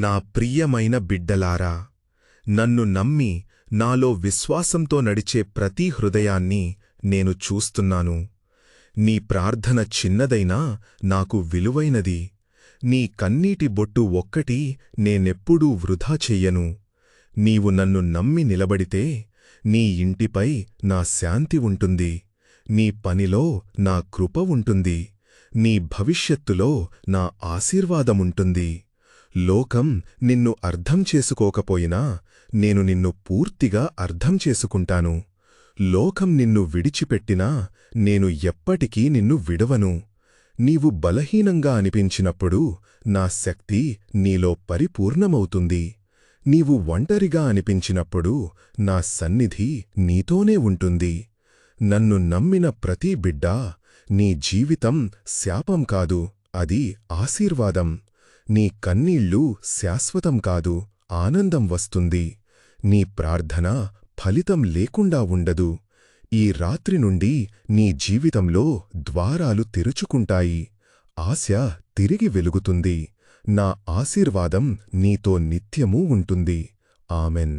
నా ప్రియమైన బిడ్డలారా, నన్ను నమ్మి నాలో విశ్వాసంతో నడిచే ప్రతి హృదయాన్ని నేను చూస్తున్నాను. నీ ప్రార్థన చిన్నదైనా నాకు విలువైనది. నీ కన్నీటి బొట్టు ఒక్కటి నేనెప్పుడూ వృధా చెయ్యను. నీవు నన్ను నమ్మి నిలబడితే నీ ఇంటిపై నా శాంతి ఉంటుంది, నీ పనిలో నా కృప ఉంటుంది, నీ భవిష్యత్తులో నా ఆశీర్వాదముంటుంది. లోకం నిన్ను అర్థం చేసుకోకపోయినా నేను నిన్ను పూర్తిగా అర్థం చేసుకుంటాను. లోకం నిన్ను విడిచిపెట్టినా నేను ఎప్పటికీ నిన్ను విడవను. నీవు బలహీనంగా అనిపించినప్పుడు నా శక్తి నీలో పరిపూర్ణమవుతుంది. నీవు ఒంటరిగా అనిపించినప్పుడు నా సన్నిధి నీతోనే ఉంటుంది. నన్ను నమ్మిన ప్రతి బిడ్డా, నీ జీవితం శాపం కాదు, అది ఆశీర్వాదం. నీ కన్నీళ్ళు శాశ్వతం కాదు, ఆనందం వస్తుంది. నీ ప్రార్థన ఫలితం లేకుండా ఉండదు. ఈ రాత్రి నుండి నీ జీవితంలో ద్వారాలు తెరుచుకుంటాయి. ఆశ తిరిగి వెలుగుతుంది. నా ఆశీర్వాదం నీతో నిత్యమూ ఉంటుంది. ఆమెన్.